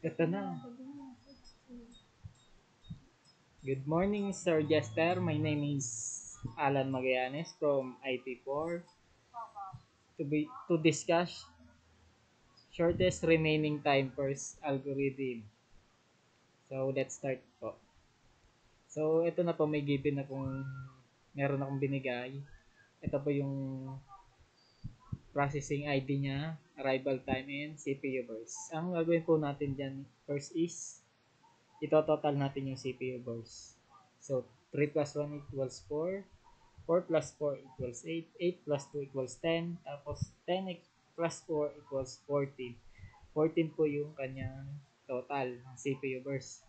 Ito na. Good morning, Sir Jester. My name is Alan Magallanes from IT4 to discuss shortest remaining time first algorithm. So, let's start po. So, ito na po may given na kung meron akong binigay. Ito po yung processing ID niya, arrival time, and CPU burst. Ang gagawin po natin dyan first is ito-total natin yung CPU burst. So, 3 plus 1 equals 4. 4 plus 4 equals 8. 8 plus 2 equals 10. Tapos, 10 plus 4 equals 14. 14 po yung kanyang total ng CPU burst.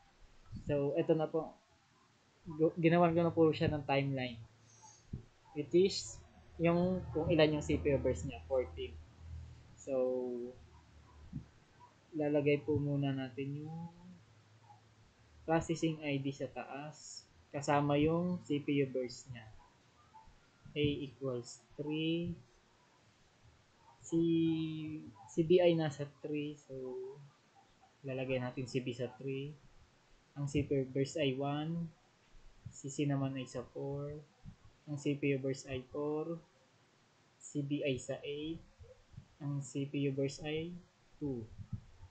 So, ito na po. Ginawan ko na po siya ng timeline. Which is, yung kung ilan yung CPU burst niya, 14. So, lalagay po muna natin yung processing ID sa taas kasama yung CPU burst niya. A equals 3. Si, si BI nasa 3. So, lalagay natin si B sa 3. Ang CPU burst ay 1. Si C naman ay sa 4. Ang CPU burst ay 4. Si B ay sa 8. Ang CPU burst ay 2.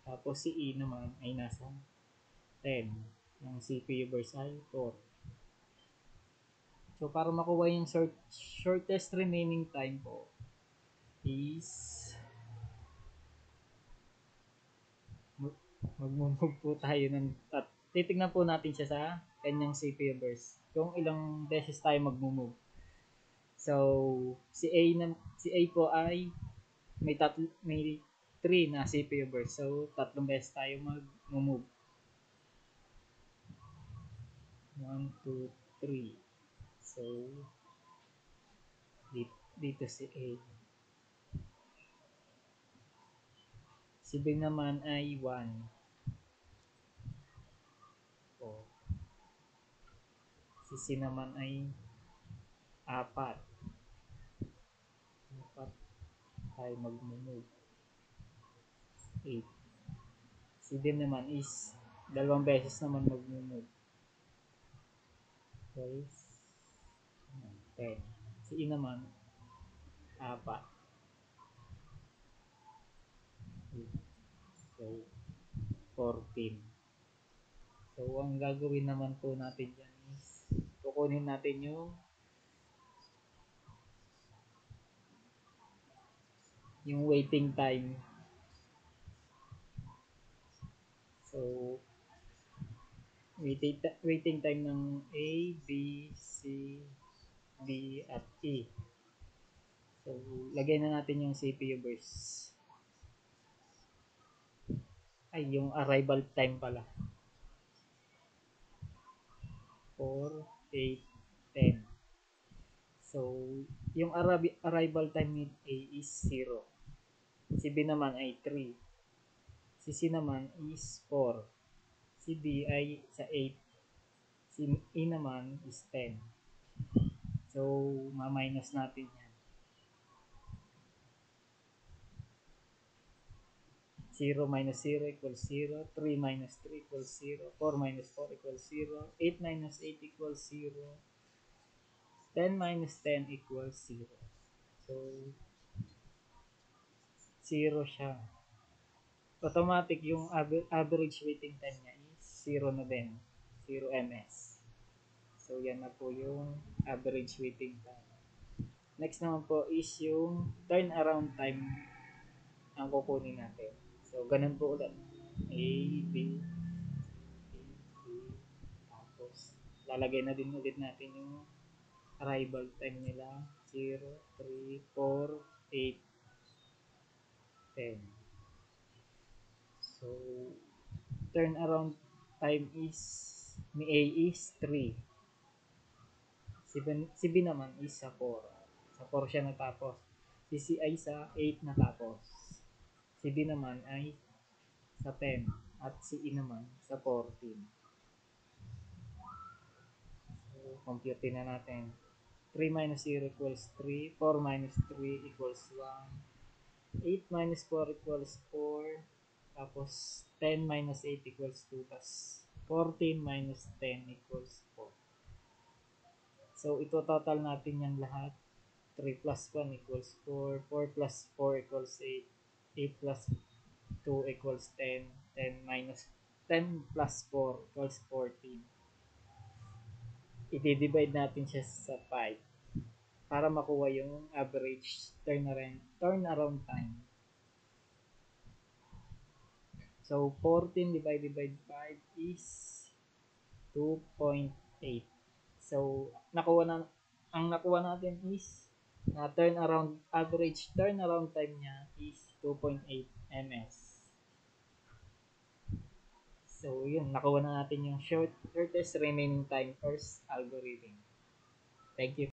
Tapos si E naman ay nasa 10. Ang CPU burst ay 4. So, para makuha yung shortest remaining time po is mag-move po tayo ng titignan po natin siya sa kanyang CPU burst. Kung ilang beses tayo mag-move. So, si A po ay may 3 na CPU burst. So, tatlong beses tayo mag-move. 1, 2, 3. So, dito si A. Si B naman ay 1. O, si C naman ay 4. 4 tayo mag-move. 8. Si D naman is dalawang beses naman mag-move. 12, 10. Si E naman 4. So, 14. So, ang gagawin naman po natin dyan is kukunin natin yung waiting time. So, waiting time ng A, B, C, D, at E. So, lagay na natin yung CPU burst. Ay, yung arrival time pala. 4, 8, 10. So, yung arrival time ni A is 0. Si B naman ay 3. Si C naman is 4. Si D ay sa 8. Si E naman is 10. So, ma-minus natin yan. 0 minus 0 equals 0. 3 minus 3 equals 0. 4 minus 4 equals 0. 8 minus 8 equals 0. 10 minus 10 equals 0. So, 0 siya. Automatic yung average waiting time niya is 0 na din. 0 ms. So, yan na po yung average waiting time. Next naman po is yung turnaround time ang kukunin natin. So, ganun po ulit. A, B, A, B, tapos lalagay na din ulit natin yung arrival time nila. 0, 3, 4, 8, 10. So, turnaround time is ni A is 3. Si B naman is sa 4. Sa 4 siya natapos. Si C ay sa 8 natapos. Si D naman ay sa 10. At si E naman sa 14. So, compute na natin. 3 minus 0 equals 3. 4 minus 3 equals 1. 8 minus 4 equals 4. Tapos 10 minus 8 equals 2. Tapos 14 minus 10 equals 4. So ito total natin yan lahat. 3 plus 1 equals 4. 4 plus 4 equals 8. 8 plus 2 equals 10. 10 minus 10 plus 4 equals 14. I-divide natin siya sa 5 para makuha yung average turnaround time. So 14 divided by 5 is 2.8. So ang nakuha natin is na average turnaround time niya is 2.8 ms. So yun, nakuha na natin yung shortest remaining time first algorithm. Thank you.